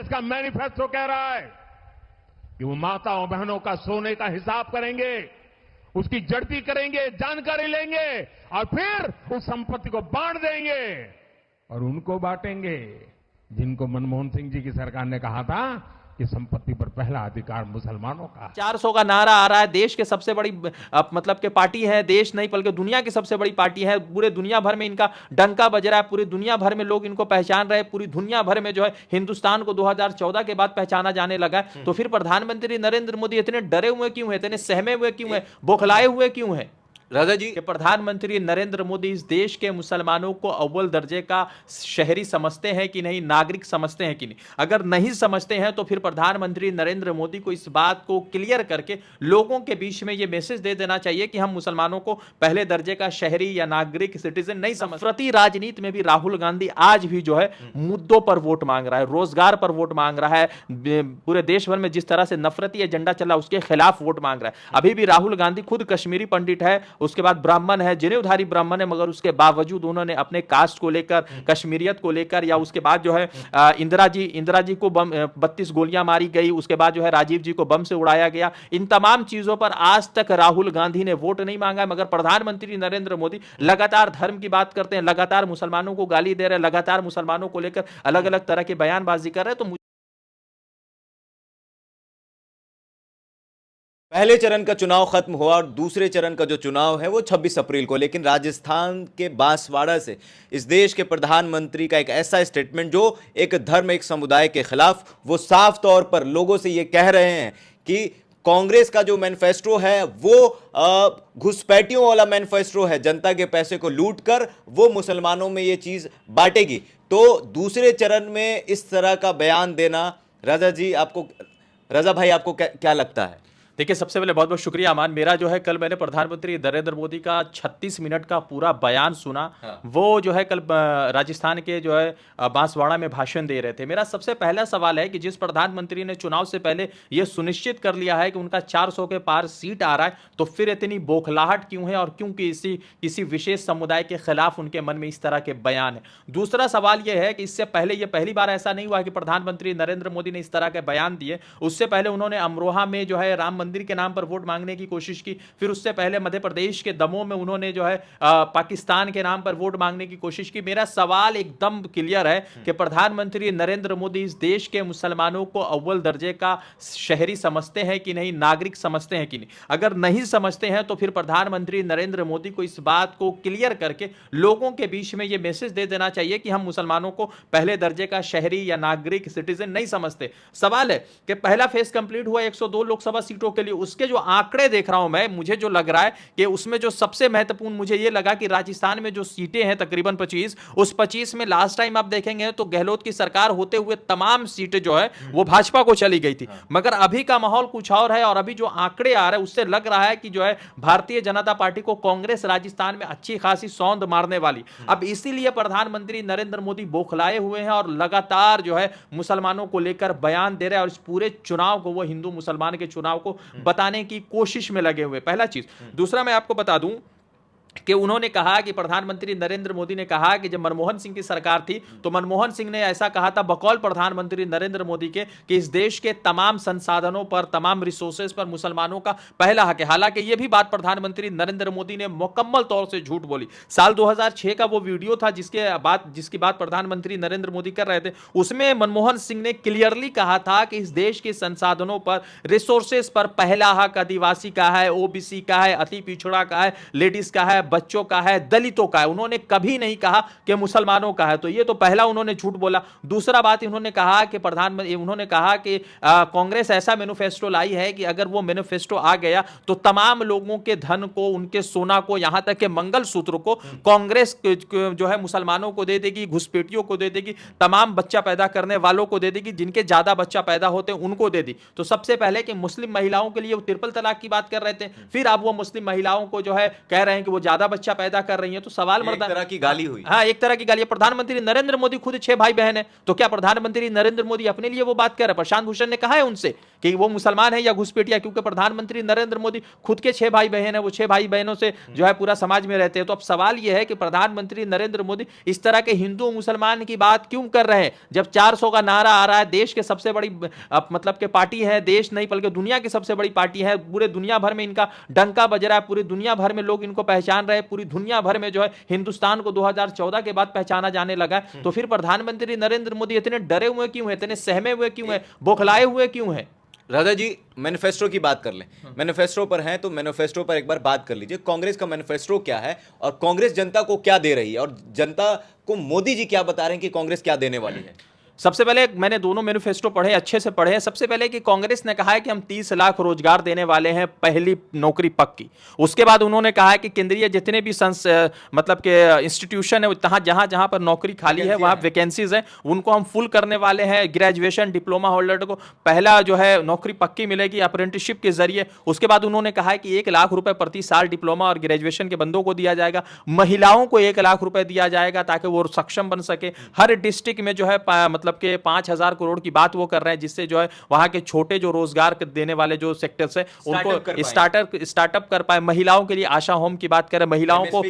इसका मैनिफेस्टो कह रहा है कि वो माताओं बहनों का सोने का हिसाब करेंगे, उसकी जड़ती करेंगे, जानकारी लेंगे और फिर उस संपत्ति को बांट देंगे और उनको बांटेंगे जिनको मनमोहन सिंह जी की सरकार ने कहा था कि संपत्ति पर पहला अधिकार मुसलमानों का। 400 का नारा आ रहा है, देश के सबसे बड़ी मतलब के पार्टी है, देश नहीं बल्कि दुनिया की सबसे बड़ी पार्टी है, पूरे दुनिया भर में इनका डंका बज रहा है, पूरी दुनिया भर में लोग इनको पहचान रहे हैं, पूरी दुनिया भर में जो है हिंदुस्तान को 2014 के बाद पहचाना जाने लगा है। तो फिर प्रधानमंत्री नरेंद्र मोदी इतने डरे हुए क्यों है, इतने सहमे हुए क्यों है, बौखलाए हुए क्यों है? राजा जी, कि प्रधानमंत्री नरेंद्र मोदी इस देश के मुसलमानों को अव्वल दर्जे का शहरी समझते हैं कि नहीं, नागरिक समझते हैं कि नहीं? अगर नहीं समझते हैं तो फिर प्रधानमंत्री नरेंद्र मोदी को इस बात को क्लियर करके लोगों के बीच में यह मैसेज दे देना चाहिए कि हम मुसलमानों को पहले दर्जे का शहरी या नागरिक सिटीजन नहीं समझ। नफरती राजनीति में भी राहुल गांधी आज भी जो है मुद्दों पर वोट मांग रहा है, रोजगार पर वोट मांग रहा है, पूरे देश भर में जिस तरह से नफरती एजेंडा चला उसके खिलाफ वोट मांग रहा है। अभी भी राहुल गांधी खुद कश्मीरी पंडित है, उसके बाद ब्राह्मण है, जनेऊधारी ब्राह्मण है, मगर उसके बावजूद उन्होंने अपने कास्ट को लेकर, कश्मीरियत को लेकर, या उसके बाद जो है इंदिरा जी को 32 गोलियां मारी गई, उसके बाद जो है राजीव जी को बम से उड़ाया गया, इन तमाम चीजों पर आज तक राहुल गांधी ने वोट नहीं मांगा। मगर प्रधानमंत्री नरेंद्र मोदी लगातार धर्म की बात करते हैं, लगातार मुसलमानों को गाली दे रहे हैं, लगातार मुसलमानों को लेकर अलग अलग तरह की बयानबाजी कर रहे हैं। तो पहले चरण का चुनाव खत्म हुआ और दूसरे चरण का जो चुनाव है वो 26 अप्रैल को, लेकिन राजस्थान के बांसवाड़ा से इस देश के प्रधानमंत्री का एक ऐसा स्टेटमेंट जो एक धर्म, एक समुदाय के खिलाफ, वो साफ तौर पर लोगों से ये कह रहे हैं कि कांग्रेस का जो मैनिफेस्टो है वो घुसपैठियों वाला मैनिफेस्टो है, जनता के पैसे को लूट कर वो मुसलमानों में ये चीज बांटेगी। तो दूसरे चरण में इस तरह का बयान देना, रजा भाई आपको क्या लगता है? देखिए, सबसे पहले बहुत बहुत शुक्रिया अमान। मेरा जो है कल मैंने प्रधानमंत्री नरेंद्र मोदी का 36 मिनट का पूरा बयान सुना। वो जो है कल राजस्थान के जो है बांसवाड़ा में भाषण दे रहे थे। मेरा सबसे पहला सवाल है कि जिस प्रधानमंत्री ने चुनाव से पहले यह सुनिश्चित कर लिया है कि उनका 400 के पार सीट आ रहा है, तो फिर इतनी बौखलाहट क्यों है और क्यों किसी विशेष समुदाय के खिलाफ उनके मन में इस तरह के बयान है? दूसरा सवाल यह है कि इससे पहले यह पहली बार ऐसा नहीं हुआ कि प्रधानमंत्री नरेंद्र मोदी ने इस तरह के बयान दिए। उससे पहले उन्होंने अमरोहा में जो है राम मंदिर के नाम पर वोट मांगने की कोशिश की, फिर उससे पहले मध्य प्रदेश के दमोह में उन्होंने जो है पाकिस्तान के नाम पर वोट मांगने की कोशिश की। मेरा सवाल एकदम क्लियर है कि प्रधानमंत्री नरेंद्र मोदी इस देश के मुसलमानों को अव्वल दर्जे का शहरी समझते हैं कि नहीं, नागरिक समझते हैं कि नहीं? अगर नहीं समझते हैं तो फिर प्रधानमंत्री नरेंद्र मोदी को इस बात को क्लियर करके लोगों के बीच में यह मैसेज दे देना चाहिए कि हम मुसलमानों को पहले दर्जे का शहरी या नागरिक सिटीजन नहीं समझते। सवाल है कि पहला फेज कंप्लीट हुआ 102 लोकसभा सीटों के लिए, उसके जो आंकड़े देख रहा हूं मैं, मुझे जो लग रहा है कि उसमें जो सबसे महत्वपूर्ण मुझे ये लगा कि राजस्थान में जो सीटें हैं तकरीबन 25, उस 25 में लास्ट टाइम आप देखेंगे तो गहलोत की सरकार होते हुए तमाम सीटें जो है वो भाजपा को चली गई थी। मगर अभी का माहौल कुछ और है और अभी जो आंकड़े आ रहे हैं उससे लग रहा है कि जो है भारतीय जनता पार्टी को कांग्रेस राजस्थान में अच्छी खासी सौंध मारने वाली। अब इसीलिए प्रधानमंत्री नरेंद्र मोदी बौखलाए हुए हैं और लगातार जो है मुसलमानों को लेकर बयान दे रहे हैं और इस पूरे चुनाव को, वो हिंदू मुसलमान के चुनाव को बताने की कोशिश में लगे हुए। पहला चीज। दूसरा मैं आपको बता दूं कि उन्होंने कहा कि प्रधानमंत्री नरेंद्र मोदी ने कहा कि जब मनमोहन सिंह की सरकार थी तो मनमोहन सिंह ने ऐसा कहा था बकौल प्रधानमंत्री नरेंद्र मोदी के कि इस देश के तमाम संसाधनों पर, तमाम रिसोर्सेज पर मुसलमानों का पहला हक है। हालांकि यह भी बात प्रधानमंत्री नरेंद्र मोदी ने मुकम्मल तौर से झूठ बोली। साल 2006 का वो वीडियो था जिसकी बात प्रधानमंत्री नरेंद्र मोदी कर रहे थे, उसमें मनमोहन सिंह ने क्लियरली कहा था कि इस देश के संसाधनों पर, रिसोर्सेज पर पहला हक आदिवासी का है, ओबीसी का है, अति पिछड़ा का है, लेडीज का है, बच्चों का है, दलितों का है। उन्होंने कभी नहीं कहा कि मुसलमानों का है। तो ये तो पहला उन्होंने झूठ बोला। दूसरा बात उन्होंने कहा कि कांग्रेस ऐसा मैनिफेस्टो लाई है कि अगर वो मैनिफेस्टो आ गया तो तमाम लोगों के धन को, उनके सोना को, यहां तक के मंगलसूत्र को कांग्रेस जो है मुसलमानों को दे देगी, घुसपैठियों को दे देगी, तमाम बच्चा पैदा करने वालों को दे देगी, जिनके ज्यादा बच्चा पैदा होते हैं उनको दे दी। तो सबसे पहले कि मुस्लिम महिलाओं के लिए वो ट्रिपल तलाक की बात कर रहे थे, फिर अब वो मुस्लिम महिलाओं को जो है कह रहे हैं कि वो ज्यादा बच्चा पैदा कर रही हैं, तो सवाल एक तरह की गाली हुई। हाँ, एक तरह की गाली। प्रधानमंत्री नरेंद्र मोदी खुद 6 भाई बहन है, तो क्या प्रधानमंत्री नरेंद्र मोदी अपने लिए वो बात कर रहे हैं? प्रशांत भूषण ने कहा है उनसे कि वो मुसलमान है या घुसपैठिया, क्योंकि प्रधानमंत्री नरेंद्र मोदी खुद के 6 भाई बहन है, वो 6 भाई बहनों से जो है पूरा समाज में रहते हैं। तो अब सवाल यह है कि प्रधानमंत्री नरेंद्र मोदी इस तरह के हिंदू मुसलमान की बात क्यों कर रहे हैं, जब 400 का नारा आ रहा है, देश के सबसे बड़ी मतलब के पार्टी है, देश नहीं बल्कि दुनिया की सबसे बड़ी पार्टी है, पूरे दुनिया भर में इनका डंका बज रहा है, पूरी दुनिया भर में लोग इनको पहचान रहे हैं, पूरी दुनिया भर में जो है हिंदुस्तान को 2014 के बाद पहचाना जाने लगा है। तो फिर प्रधानमंत्री नरेंद्र मोदी इतने डरे हुए क्यों हैं, इतने सहमे हुए क्यों हैं, बौखलाए हुए क्यों हैं? राधा जी, मैनिफेस्टो की बात कर लें। मैनिफेस्टो पर हैं तो मैनिफेस्टो पर एक बार बात कर लीजिए। कांग्रेस का मैनिफेस्टो क्या है और कांग्रेस जनता को क्या दे रही है, और जनता को मोदी जी क्या बता रहे हैं कि कांग्रेस क्या देने वाली है? सबसे पहले मैंने दोनों मैनिफेस्टो पढ़े, अच्छे से पढ़े हैं। सबसे पहले कि कांग्रेस ने कहा है कि हम 30 लाख रोजगार देने वाले हैं, पहली नौकरी पक्की। उसके बाद उन्होंने कहा है कि केंद्रीय जितने भी मतलब के इंस्टीट्यूशन है, जहां जहां पर नौकरी खाली है, वहां वैकेंसीज है, उनको हम फुल करने वाले हैं। ग्रेजुएशन डिप्लोमा होल्डर को पहला जो है नौकरी पक्की मिलेगी अप्रेंटिसशिप के जरिए। उसके बाद उन्होंने कहा है कि 1 लाख रुपए प्रति साल डिप्लोमा और ग्रेजुएशन के बंदों को दिया जाएगा। महिलाओं को 1 लाख रुपए दिया जाएगा ताकि वो सक्षम बन सके। हर डिस्ट्रिक्ट में जो है मतलब के 5,000 करोड़ की बात वो कर रहे हैं, जिससे जो है वहां के छोटे जो रोजगार देने वाले जो सेक्टर्स है उनको स्टार्टअप कर पाए। महिलाओं के लिए आशा होम की बात करें, महिलाओं को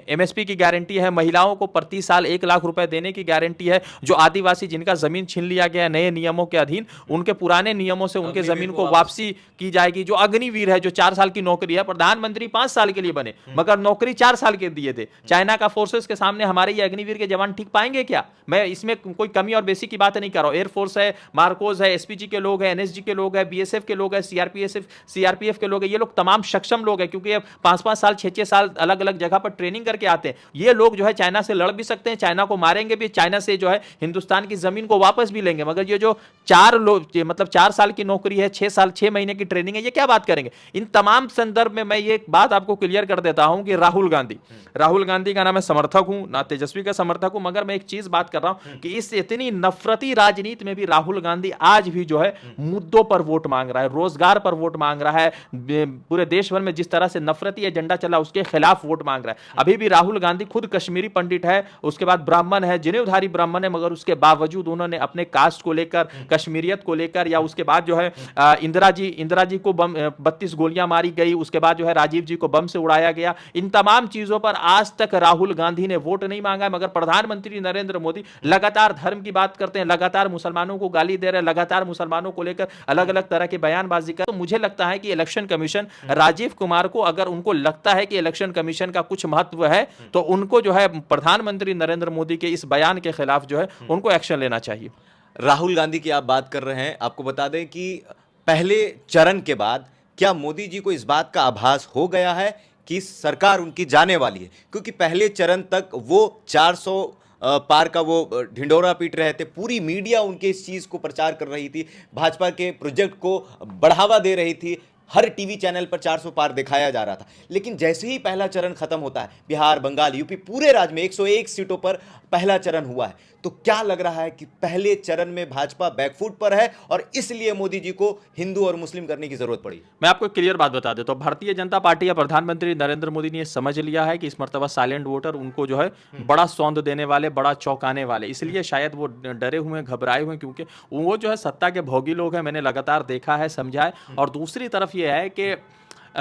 एमएसपी की गारंटी है, महिलाओं को प्रति साल 1 लाख रुपए देने की गारंटी है। जो आदिवासी जिनका जमीन छीन लिया गया नए नियमों के अधीन, उनके पुराने नियमों से उनके जमीन को वापसी की जाएगी। जो अग्निवीर है, जो 4 साल की नौकरी है, प्रधानमंत्री 5 साल के लिए बने मगर नौकरी 4 साल के दिए थे। चाइना का फोर्सेस के सामने हमारे ये अग्निवीर के जवान ठीक पाएंगे क्या? मैं इसमें कोई कमी और बेसी की बात नहीं कर रहा हूं। एयरफोर्स है, मार्कोस है, एसपीजी के लोग हैं, एनएसजी के लोग हैं, बीएसएफ के लोग हैं, सीआरपीएफ के लोग हैं। ये लोग तमाम सक्षम लोग हैं, क्योंकि 5-5 साल 6-6 साल अलग अलग जगह पर ट्रेनिंग करके आते हैं। ये लोग जो है चाइना से लड़ भी सकते हैं, चाइना को मारेंगे भी, चाइना से जो है हिंदुस्तान की जमीन को वापस भी लेंगे। मगर ये जो 4 साल की नौकरी है, 6 महीने की ट्रेनिंग है, ये क्या बात करेंगे? इन तमाम संदर्भ में मैं ये बात आपको क्लियर कर देता हूं कि राहुल गांधी का ना मैं समर्थक हूं ना तेजस्वी का समर्थक हूं, मगर मैं एक चीज बात कर रहा हूं कि इस इतनी नफरती राजनीति में भी राहुल गांधी आज भी जो है मुद्दों पर वोट मांग रहा है, रोजगार पर वोट मांग रहा है। पूरे देश भर में जिस तरह से नफरती एजेंडा चला उसके खिलाफ वोट मांग रहा है। अभी भी राहुल गांधी खुद कश्मीरी पंडित है, उसके बाद ब्राह्मण है, जनेऊधारी ब्राह्मण है, मगर उसके बावजूद उन्होंने अपने कास्ट को लेकर, कश्मीरियत को लेकर, या उसके बाद जो है इंदिरा जी को 32 गोलियां मारी गई, उसके बाद जो है राजीव जी को बम से उड़ाया गया। इन तमाम चीजों पर आज तक राहुल गांधी ने वोट नहीं मांगा, मगर प्रधानमंत्री नरेंद्र मोदी लगातार धर्म की बात करते हैं, लगातार मुसलमानों को गाली दे रहे हैं, लगातार मुसलमानों को लेकर अलग अलग तरह की बयानबाजी कर। तो मुझे लगता है कि इलेक्शन कमीशन, राजीव कुमार को अगर उनको लगता है कि इलेक्शन कमीशन का कुछ महत्व है, तो उनको जो है प्रधानमंत्री नरेंद्र मोदी के इस बयान के खिलाफ जो है उनको एक्शन लेना चाहिए। राहुल गांधी की आप बात कर रहे हैं, आपको बता दें कि पहले चरण के बाद क्या मोदी जी को इस बात का आभास हो गया है कि सरकार उनकी जाने वाली है? क्योंकि पहले चरण तक वो 400 पार का वो ढिंडोरा पीट रहे थे, पूरी मीडिया उनके इस चीज़ को प्रचार कर रही थी, भाजपा के प्रोजेक्ट को बढ़ावा दे रही थी, हर टीवी चैनल पर 400 पार दिखाया जा रहा था। लेकिन जैसे ही पहला चरण खत्म होता है, बिहार, बंगाल, यूपी, पूरे राज्य में 101 सीटों पर पहला चरण हुआ है, तो क्या लग रहा है कि पहले चरण में भाजपा बैकफुट पर है और इसलिए मोदी जी को हिंदू और मुस्लिम करने की जरूरत पड़ी? मैं आपको क्लियर बात बता देता हूं, भारतीय जनता पार्टी या प्रधानमंत्री नरेंद्र मोदी ने समझ लिया है कि इस मर्तबा साइलेंट वोटर उनको जो है बड़ा सौंद देने वाले, बड़ा चौंकाने वाले, इसलिए शायद वो डरे हुए, घबराए हुए, क्योंकि वो जो है सत्ता के भोगी लोग हैं, मैंने लगातार देखा है, समझा है। और दूसरी तरफ ये है कि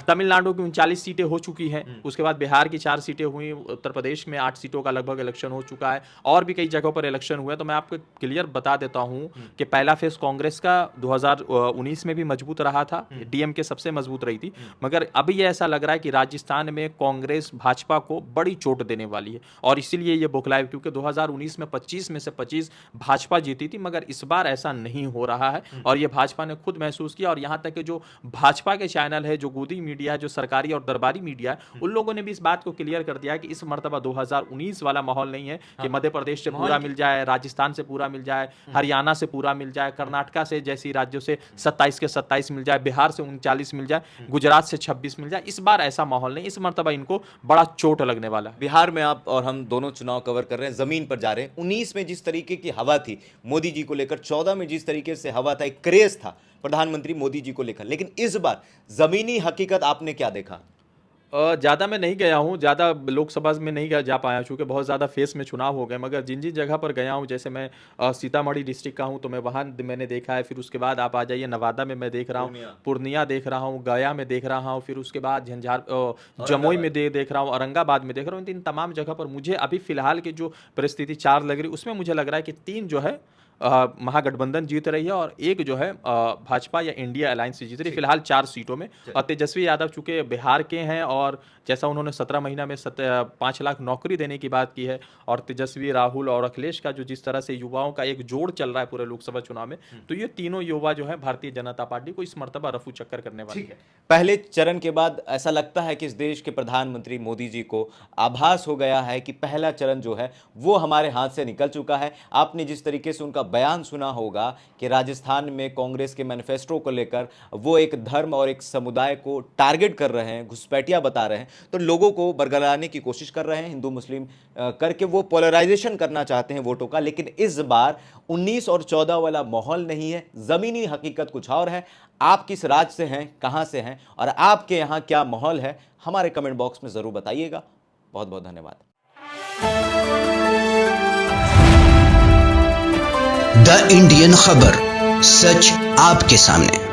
तमिलनाडु की 39 सीटें हो चुकी हैं, उसके बाद बिहार की 4 सीटें हुई, उत्तर प्रदेश में 8 सीटों का लगभग इलेक्शन हो चुका है, और भी कई जगहों पर इलेक्शन हुए। तो मैं आपको क्लियर बता देता हूं कि पहला फेज कांग्रेस का 2019 में भी मजबूत रहा था, डीएमके सबसे मजबूत रही थी, मगर अभी ये ऐसा लग रहा है कि राजस्थान में कांग्रेस भाजपा को बड़ी चोट देने वाली है, और इसीलिए ये बौखलाए, क्योंकि 2019 में 25 में से 25 भाजपा जीती थी, मगर इस बार ऐसा नहीं हो रहा है, और ये भाजपा ने खुद महसूस किया। और यहाँ तक कि जो भाजपा के चैनल है, जो गोदी मीडिया है, जो सरकारी और दरबारी मीडिया है, उन लोगों ने भी इस बात को क्लियर कर दिया कि इस मर्तबा 2019 वाला माहौल नहीं है कि मध्य प्रदेश से पूरा मिल जाए, राजस्थान से पूरा मिल जाए, हरियाणा से पूरा मिल जाए, कर्नाटका से जैसी राज्यों से 27 के 27 मिल जाए, बिहार से 39 मिल जाए, गुजरात से 26 मिल जाए। इस बार ऐसा माहौल नहीं, इस मर्तबा इनको बड़ा चोट लगने वाला है। बिहार में आप और हम दोनों चुनाव कवर कर रहे हैं, जमीन पर जा रहे हैं। 19 में जिस तरीके की हवा थी मोदी जी को लेकर, 14 में जिस तरीके से हवा था, एक क्रेज था प्रधानमंत्री मोदी जी को लेकर, लेकिन इस बार जमीनी हकीकत आपने क्या देखा? ज़्यादा मैं नहीं गया हूँ, ज़्यादा लोकसभा में नहीं जा पाया, चूँकि बहुत ज़्यादा फेस में चुनाव हो गए, मगर जिन जिन जगह पर गया हूँ, जैसे मैं सीतामढ़ी डिस्ट्रिक्ट का हूँ, तो मैं वहाँ मैंने देखा है। फिर उसके बाद आप आ जाइए नवादा में मैं देख रहा हूँ, पूर्णिया देख रहा हूँ, गया में देख रहा हूँ, फिर उसके बाद जमुई में देख रहा हूँ, औरंगाबाद में देख रहा हूँ। इन तमाम जगह पर मुझे अभी फिलहाल की जो परिस्थिति 4 लग रही, उसमें मुझे लग रहा है कि 3 जो है महागठबंधन जीत रही है और एक जो है भाजपा या इंडिया अलायंस से जीत रही है, फिलहाल 4 सीटों में। तेजस्वी यादव चूंकि बिहार के हैं और जैसा उन्होंने 17 महीना में 5 लाख नौकरी देने की बात की है, और तेजस्वी, राहुल और अखिलेश का जो जिस तरह से युवाओं का एक जोड़ चल रहा है पूरे लोकसभा चुनाव में, तो ये तीनों युवा जो है भारतीय जनता पार्टी को इस मर्तबा रफू चक्कर करने वाले हैं। पहले चरण के बाद ऐसा लगता है कि इस देश के प्रधानमंत्री मोदी जी को आभास हो गया है कि पहला चरण जो है वो हमारे हाथ से निकल चुका है। आपने जिस तरीके से उनका बयान सुना होगा कि राजस्थान में कांग्रेस के मैनिफेस्टो को लेकर वो एक धर्म और एक समुदाय को टारगेट कर रहे हैं, घुसपैठिया बता रहे हैं, तो लोगों को बरगलाने की कोशिश कर रहे हैं, हिंदू मुस्लिम करके वो पोलराइजेशन करना चाहते हैं वोटों का। लेकिन इस बार 19 और 14 वाला माहौल नहीं है, जमीनी हकीकत कुछ और है। आप किस राज्य से हैं, कहां से हैं और आपके यहां क्या माहौल है, हमारे कमेंट बॉक्स में जरूर बताइएगा। बहुत बहुत धन्यवाद। द इंडियन खबर, सच आपके सामने।